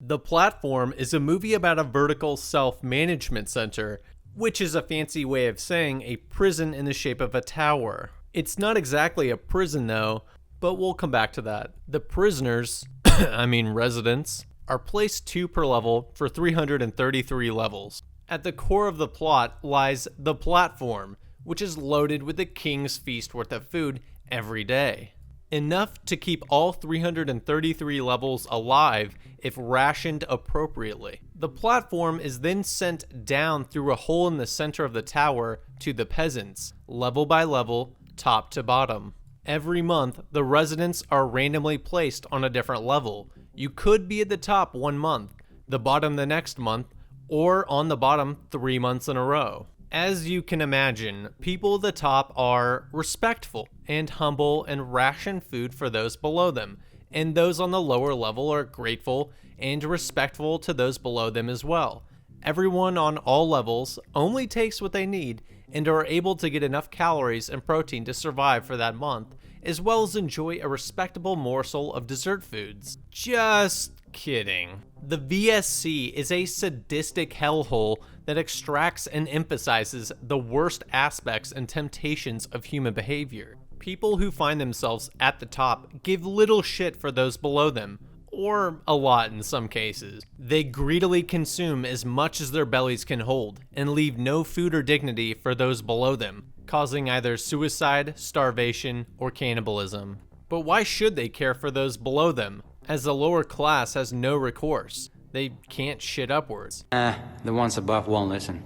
The Platform is a movie about a vertical self-management center, which is a fancy way of saying a prison in the shape of a tower. It's not exactly a prison though, but we'll come back to that. The prisoners, residents, are placed 2 per level for 333 levels. At the core of the plot lies the Platform, which is loaded with the king's feast worth of food every day. Enough to keep all 333 levels alive if rationed appropriately. The Platform is then sent down through a hole in the center of the tower to the peasants, level by level, top to bottom. Every month, the residents are randomly placed on a different level. You could be at the top 1 month, the bottom the next month, or on the bottom 3 months in a row. As you can imagine, people at the top are respectful and humble and ration food for those below them, and those on the lower level are grateful and respectful to those below them as well. Everyone on all levels only takes what they need and are able to get enough calories and protein to survive for that month, as well as enjoy a respectable morsel of dessert foods. Just kidding. The VSC is a sadistic hellhole that extracts and emphasizes the worst aspects and temptations of human behavior. People who find themselves at the top give little shit for those below them, or a lot in some cases. They greedily consume as much as their bellies can hold, and leave no food or dignity for those below them, causing either suicide, starvation, or cannibalism. But why should they care for those below them, as the lower class has no recourse? They can't shit upwards. The ones above won't listen.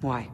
Why?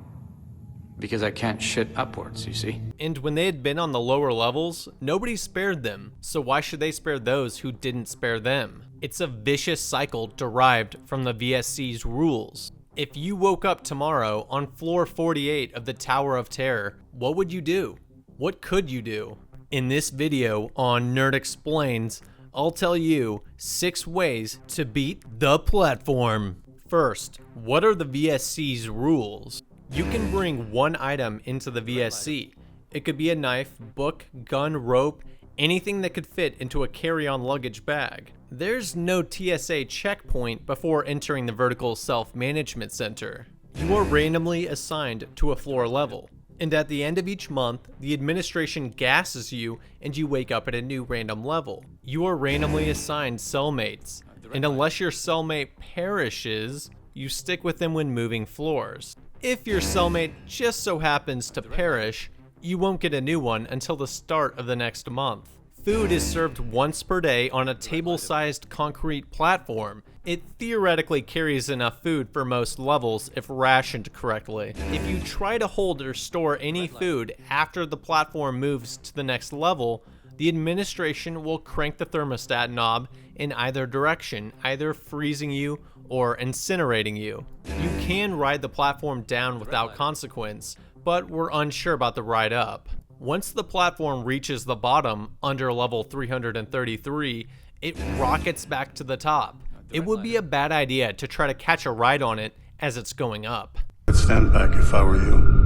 Because I can't shit upwards, you see? And when they had been on the lower levels, nobody spared them, so why should they spare those who didn't spare them? It's a vicious cycle derived from the VSC's rules. If you woke up tomorrow on floor 48 of the Tower of Terror, what would you do? What could you do? In this video on Nerd Explains, I'll tell you 6 ways to beat the Platform. First, what are the VSC's rules? You can bring 1 item into the VSC. It could be a knife, book, gun, rope, anything that could fit into a carry-on luggage bag. There's no TSA checkpoint before entering the Vertical Self-Management Center. You are randomly assigned to a floor level, and at the end of each month, the administration gasses you and you wake up at a new random level. You are randomly assigned cellmates, and unless your cellmate perishes, you stick with them when moving floors. If your cellmate just so happens to perish, you won't get a new one until the start of the next month. Food is served once per day on a table-sized concrete platform. It theoretically carries enough food for most levels if rationed correctly. If you try to hold or store any food after the platform moves to the next level, the administration will crank the thermostat knob in either direction, either freezing you or incinerating you. You can ride the platform down without consequence, but we're unsure about the ride up. Once the platform reaches the bottom, under level 333, it rockets back to the top. It would be a bad idea to try to catch a ride on it as it's going up. I'd stand back if I were you.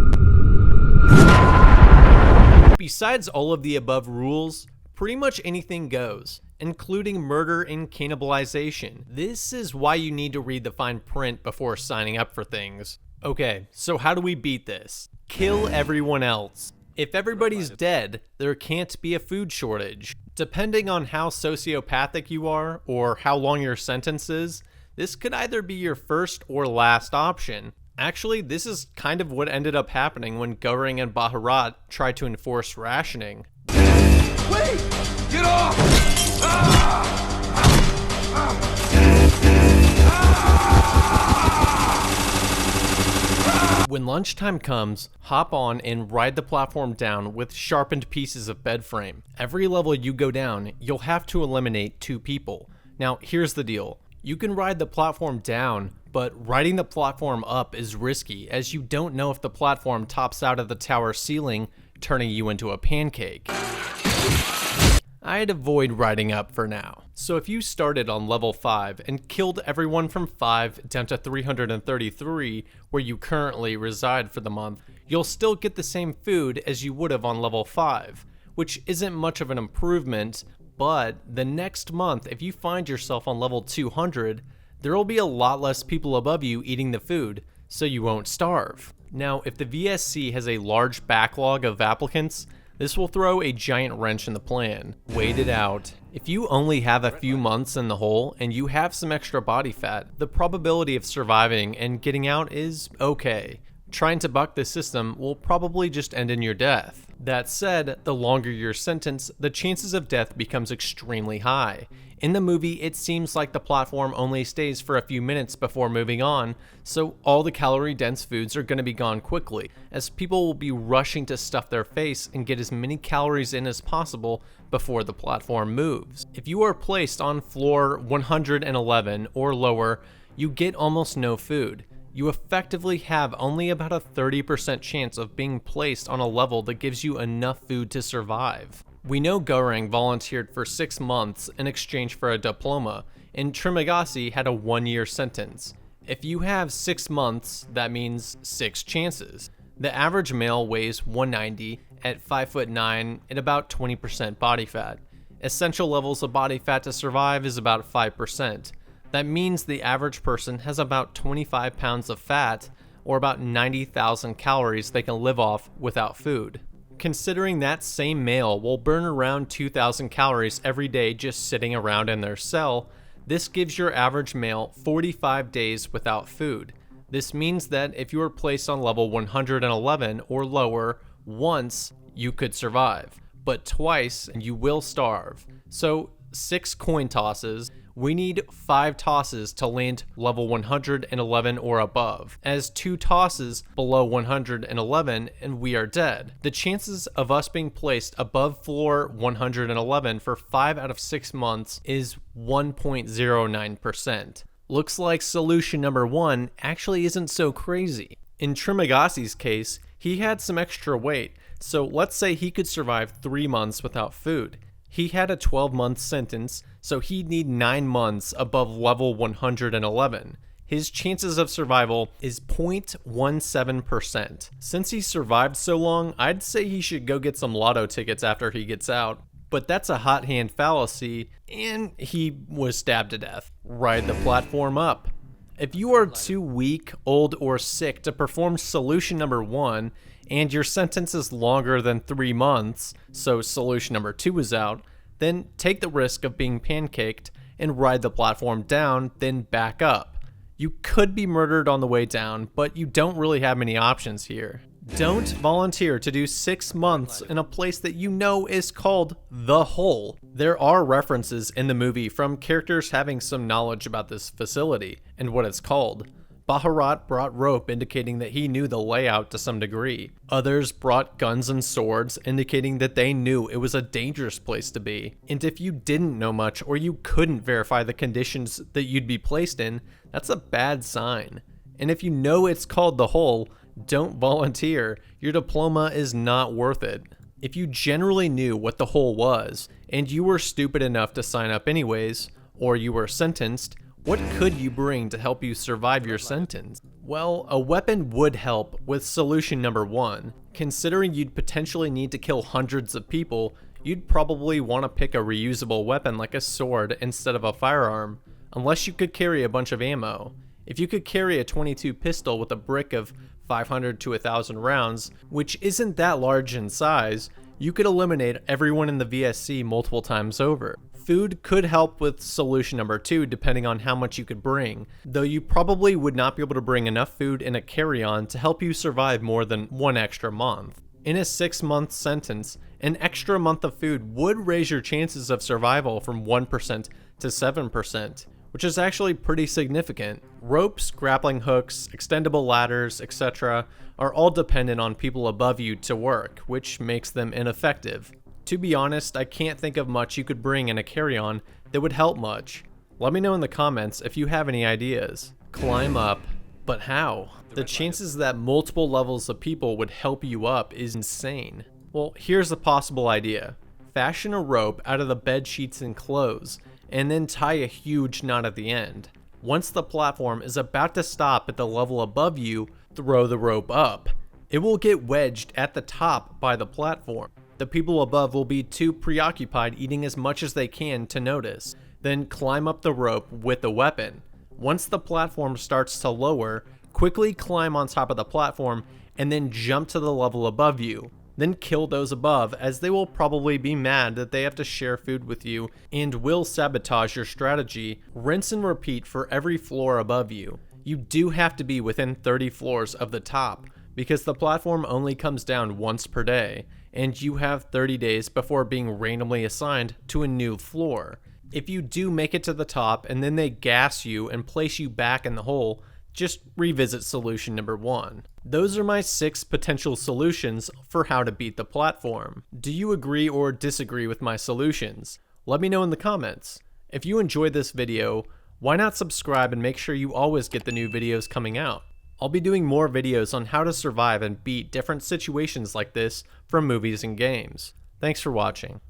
Besides all of the above rules, pretty much anything goes, including murder and cannibalization. This is why you need to read the fine print before signing up for things. Okay, so how do we beat this? Kill everyone else. If everybody's dead, there can't be a food shortage. Depending on how sociopathic you are or how long your sentence is, this could either be your first or last option. Actually, this is kind of what ended up happening when Goring and Baharat tried to enforce rationing. Wait! Get off! When lunchtime comes, hop on and ride the platform down with sharpened pieces of bed frame. Every level you go down, you'll have to eliminate 2 people. Now, here's the deal. You can ride the platform down, but riding the platform up is risky, as you don't know if the platform tops out of the tower ceiling, turning you into a pancake. I'd avoid riding up for now. So if you started on level 5 and killed everyone from 5 down to 333, where you currently reside for the month, you'll still get the same food as you would have on level 5, which isn't much of an improvement, But the next month, if you find yourself on level 200, there will be a lot less people above you eating the food, so you won't starve. Now, if the VSC has a large backlog of applicants, this will throw a giant wrench in the plan. Wait it out. If you only have a few months in the hole and you have some extra body fat, the probability of surviving and getting out is okay. Trying to buck the system will probably just end in your death. That said, the longer your sentence, the chances of death becomes extremely high. In the movie, it seems like the platform only stays for a few minutes before moving on, so all the calorie-dense foods are going to be gone quickly, as people will be rushing to stuff their face and get as many calories in as possible before the platform moves. If you are placed on floor 111 or lower, you get almost no food. You effectively have only about a 30% chance of being placed on a level that gives you enough food to survive. We know Goreng volunteered for 6 months in exchange for a diploma, and Trimagasi had a 1-year sentence. If you have 6 months, that means 6 chances. The average male weighs 190 at 5'9" and about 20% body fat. Essential levels of body fat to survive is about 5%. That means the average person has about 25 pounds of fat, or about 90,000 calories they can live off without food. Considering that same male will burn around 2,000 calories every day just sitting around in their cell, this gives your average male 45 days without food. This means that if you are placed on level 111 or lower once, you could survive, but twice you will starve. So 6 coin tosses. We need 5 tosses to land level 111 or above, as 2 tosses below 111 and we are dead. The chances of us being placed above floor 111 for 5 out of 6 months is 1.09%. Looks like solution number 1 actually isn't so crazy. In Trimagasi's case, he had some extra weight, so let's say he could survive 3 months without food. He had a 12-month sentence, so he'd need 9 months above level 111. His chances of survival is 0.17%. Since he survived so long, I'd say he should go get some lotto tickets after he gets out. But that's a hot hand fallacy, and he was stabbed to death. Ride the platform up. If you are too weak, old, or sick to perform solution number 1, and your sentence is longer than 3 months, so solution number 2 is out, then take the risk of being pancaked and ride the platform down, then back up. You could be murdered on the way down, but you don't really have many options here. Don't volunteer to do 6 months in a place that you know is called The Hole. There are references in the movie from characters having some knowledge about this facility and what it's called. Baharat brought rope, indicating that he knew the layout to some degree. Others brought guns and swords, indicating that they knew it was a dangerous place to be. And if you didn't know much, or you couldn't verify the conditions that you'd be placed in, that's a bad sign. And if you know it's called The Hole, don't volunteer. Your diploma is not worth it. If you generally knew what The Hole was, and you were stupid enough to sign up anyways, or you were sentenced, what could you bring to help you survive your sentence? Well, a weapon would help with solution number 1. Considering you'd potentially need to kill hundreds of people, you'd probably want to pick a reusable weapon like a sword instead of a firearm, unless you could carry a bunch of ammo. If you could carry a .22 pistol with a brick of 500 to 1,000 rounds, which isn't that large in size, you could eliminate everyone in the VSC multiple times over. Food could help with solution number 2 depending on how much you could bring, though you probably would not be able to bring enough food in a carry-on to help you survive more than 1 extra month. In a 6-month sentence, an extra month of food would raise your chances of survival from 1% to 7%, which is actually pretty significant. Ropes, grappling hooks, extendable ladders, etc. are all dependent on people above you to work, which makes them ineffective. To be honest, I can't think of much you could bring in a carry-on that would help much. Let me know in the comments if you have any ideas. Climb up, but how? The chances that multiple levels of people would help you up is insane. Well, here's a possible idea. Fashion a rope out of the bed sheets and clothes, and then tie a huge knot at the end. Once the platform is about to stop at the level above you, throw the rope up. It will get wedged at the top by the platform. The people above will be too preoccupied eating as much as they can to notice. Then climb up the rope with the weapon. Once the platform starts to lower, quickly climb on top of the platform and then jump to the level above you. Then kill those above, as they will probably be mad that they have to share food with you and will sabotage your strategy. Rinse and repeat for every floor above you. You do have to be within 30 floors of the top, because the platform only comes down once per day, and you have 30 days before being randomly assigned to a new floor. If you do make it to the top and then they gas you and place you back in the hole, just revisit solution number 1. Those are my 6 potential solutions for how to beat the platform. Do you agree or disagree with my solutions? Let me know in the comments. If you enjoyed this video, why not subscribe and make sure you always get the new videos coming out? I'll be doing more videos on how to survive and beat different situations like this from movies and games. Thanks for watching.